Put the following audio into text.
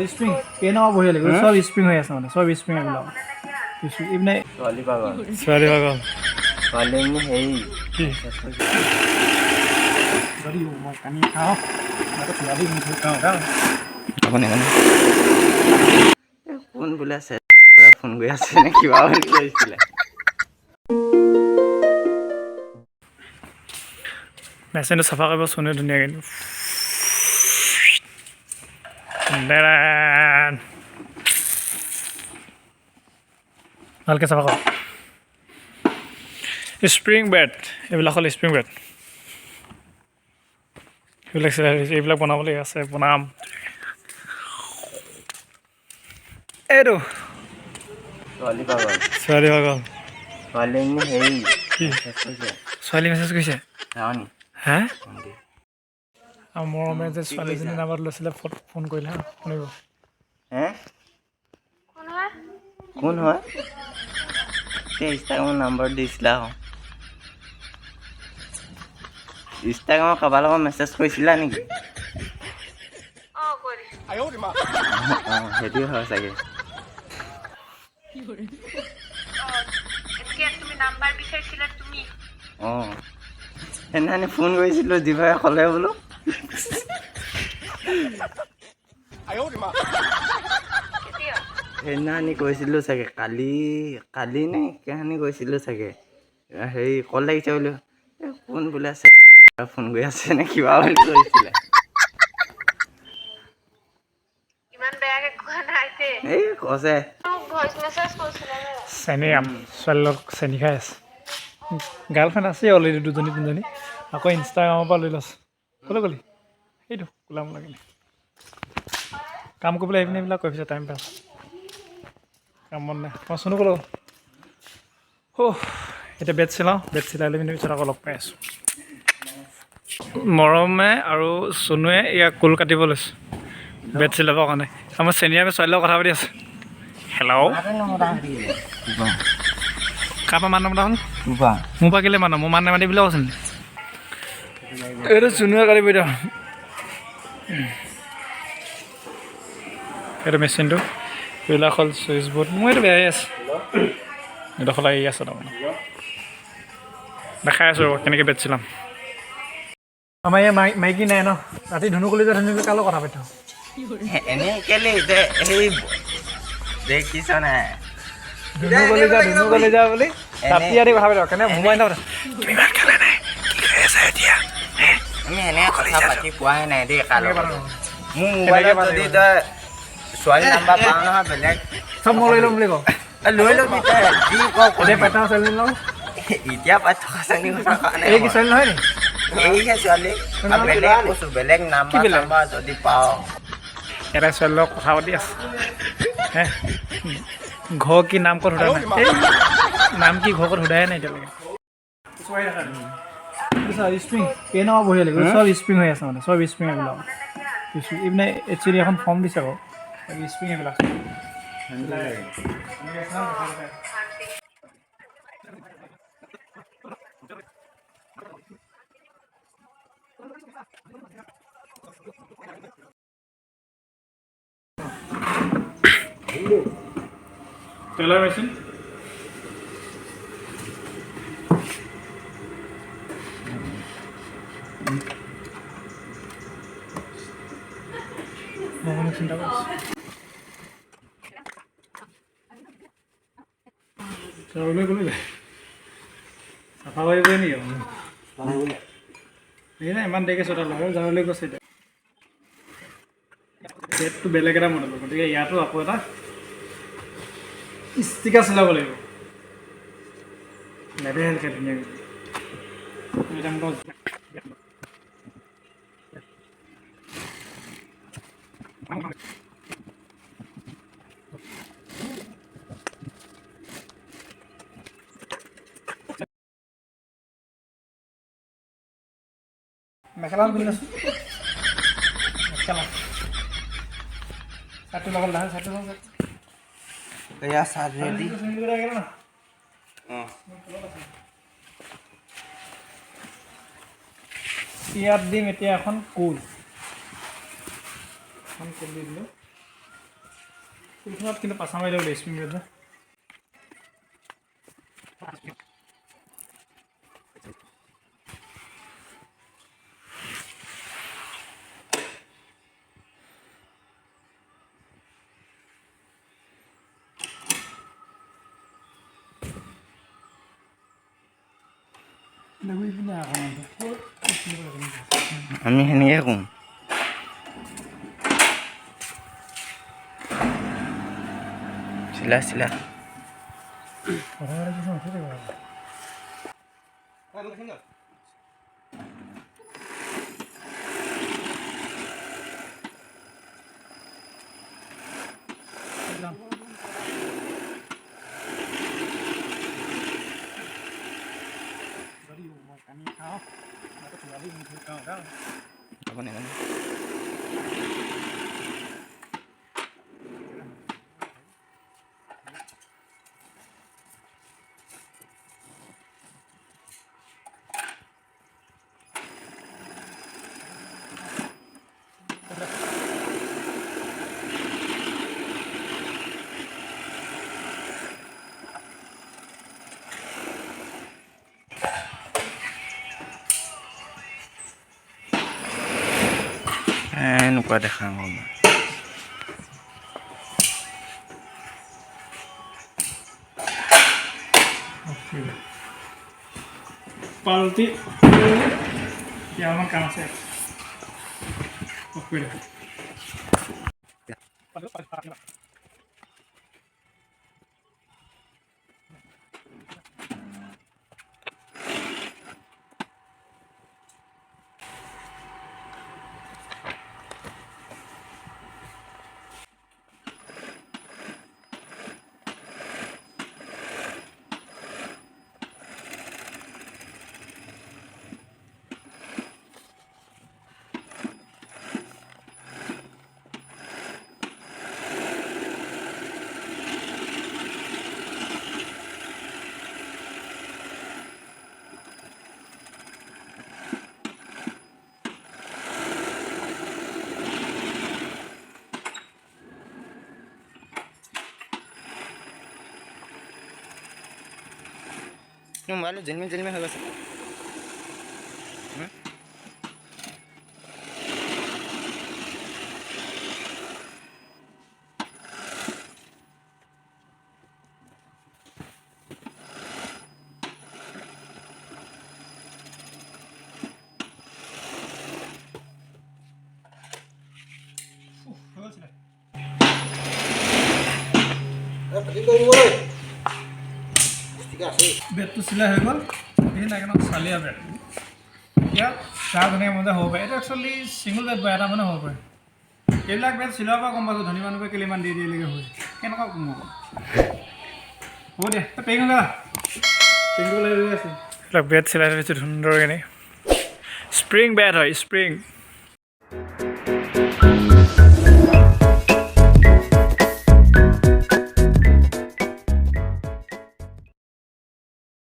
spring কেনেকুৱা বঢ়িয়া লাগিব চব স্প্ৰিং হৈ আছে মানে চব স্প্ৰিং এইবিলাক ইপিনে ছোৱালী পাগল ছোৱালী ভাগৰ ছোৱালী হেৰি কি যদি মই কানি খাওঁ ছোৱালী খাওঁ কোন বোলে আছে ফোন কৰি আছে নে কিবা বুলি কৈছিলে মেচিনটো চাফা কৰিব চোনে ধুনীয়াকৈ ভালকৈ চাফা কৰ স্প্ৰিং বেড এইবিলাক হ'ল স্প্ৰিং বেড এইবিলাক বনাবলৈ আছে বনাম এইটো ছোৱালী পাগল ছোৱালী ভাগৰ ছোৱালী হেৰি কি ছোৱালী মেছেজ কৰিছে হে আৰু মৰমে যে ছোৱালীজনী নাম্বাৰ লৈছিলে ফোন কৰিলে হা শুনিব হে কোন হয় ইনষ্টাগ্ৰামৰ নাম্বাৰ দিছিলা ইনষ্টাগ্ৰামৰ কাৰোবাৰ লগত মেছেজ কৰিছিলা নেকি সেইটো হয় চাগে সেইদিনাখনি ফোন কৰিছিলোঁ যিভাগে ক'লে বোলো সেইদিনাখনি কৈছিলোঁ চাগে কালি নে কাহানি কৈছিলোঁ চাগে হেৰি কল লাগিছে বোলো কোন বোলে আছে ফোন কৰি আছে নে কিবা বুলি কৈছিলে এই কৈছে চেনি ছোৱালীৰ লগত চেনি খাই আছে গাৰ্লফ্ৰেণ্ড আছে অলৰেডি দুজনী তিনিজনী আকৌ ইনষ্টাগ্ৰামৰ পৰা লৈ লৈছে ক'লৈ গ'লি সেইটো কোলাম লাগিলে কাম কৰিবলৈ আহিপিনে এইবিলাক কৈ পিছে টাইম পাছ কাম মন নাই মই চুনো ক'লো এতিয়া বেড চিলাওঁ বেড চিলাই লৈ পিনে পিছত আকৌ লগ পাই আছোঁ মৰমে আৰু চুনুৱে ইয়াক কুল কাটিব লৈছোঁ বেড চিলাবৰ কাৰণে আৰু মই চেনিয়ে আমি ছোৱালীৰ লগত কথা পাতি আছোঁ হেল্ল' কাৰ পৰা মান নমতা হ'ল মোৰ পৰা কেলৈ মানুহ মোৰ মান নামাতি বুলিও কৈছিল এইটো চুনুৱে কাটিব এতিয়া এইটো মেচিনটো এইবিলাক হ'ল চুইচ বৰ্ড মোৰ এইটো বেয়াই আছে এইডোখৰ লাগি আছে তাৰমানে দেখাই আছোঁ ৰ'ব কেনেকৈ বেড চিলাম আমাৰ ইয়াৰ মাইকী নাই ন ৰাতি ধুনুকলি যে ধুনুকলি কাৰ লগত কথা পাতি থাকোঁ এনেই কেলে সেই দেখিছ নাই ধুনুকলি যা বুলি ৰাতি ৰাতি কথা পাতি কেনে মোবাইল তুমি ভাত খালা নাই কি কৰি আছা এতিয়া আমি এনেকৈ কথা পাতি পোৱাই নাই দেই কাৰ লগত মোৰ মোবাইলত যদি তই ছোৱালী নাম্বাৰ পাওঁ নহয় বেলেগ চব মই লৈ ল'ম বুলি কওঁ লৈ ল'বি তই যি কওঁ এতিয়া পেটা ছোৱালী লওঁ এতিয়া পাই থকা ছোৱালী কথা কাৰণে এই কি ছোৱালী নহয় নি এইহে ছোৱালী বেলেগ কৈছোঁ বেলেগ নাম্বাৰ যদি পাওঁ এটা ছোৱালীৰ লগত কথা পাতি আছে হে ঘৰ কি নাম ক'ত সোধা নাই নাম কি ঘৰ ক'ত সোধাই নাই এতিয়ালৈকে স্প্ৰিং কেনেকুৱা বঢ়িয়া লাগিব চব স্প্ৰিং হৈ আছে মানে চব স্প্ৰিং এইবিলাক ইপিনে একচুৱেলি এখন ফৰ্ম দিছে আকৌ স্প্ৰিং এইবিলাক টেলাৰ মেচিন মই চিন্তা কৰিছোঁ চাবলৈ গ'লে চাফা কৰিবই নেকি এই নাই ইমান দেৰিকৈ চোতা লাগে যাবলৈ গৈছে এতিয়া ডেটটো বেলেগ এটা মডেল গতিকে ইয়াতো আকৌ এটা ষ্টিকাৰ চিলাব লাগিব লেবেলকৈ ধুনীয়াকৈ মেখেলা পিন্ধি আছোঁ মেখেলা চাৰ্টটো লগত লাহে চাৰ্টটো লগত এয়া চাৰ্ট ৰেডি ইয়াত দিম এতিয়া এখন কুল এখন তেল দি দিলোঁ তেলখনত কিন্তু পাছা মাৰি দিব স্প্ৰিং বেডত আমি সেনেকৈ কওঁ চিলা চিলা apa nih kan এনেকুৱা দেখা মই পাল্টি এতিয়া অলপমান কাম আছে অফ কৰি দিওঁ मोबाइल जन्मी हो गए বেডটো চিলাই হৈ গ'ল এই নাইকেনত চালিয়া বেড এতিয়া চাহ ধুনীয়া মজা হ'ব পাৰে এইটো একচুৱেলি ছিংগল বেড বা এটা মানে হ'ব পাৰে এইবিলাক বেড চিলোৱাৰ পৰা গম পাইছোঁ ধনী মানুহবোৰে কেলে ইমান দেৰি দেৰিলৈকে হয় কেনেকুৱা কম হ'ব দিয়া পেকিং কৰা পেকিং কৰি ৰৈ আছে এইবিলাক বেড চিলাই থৈছোঁ সুন্দৰকৈ স্প্ৰিং বেড হয় স্প্ৰিং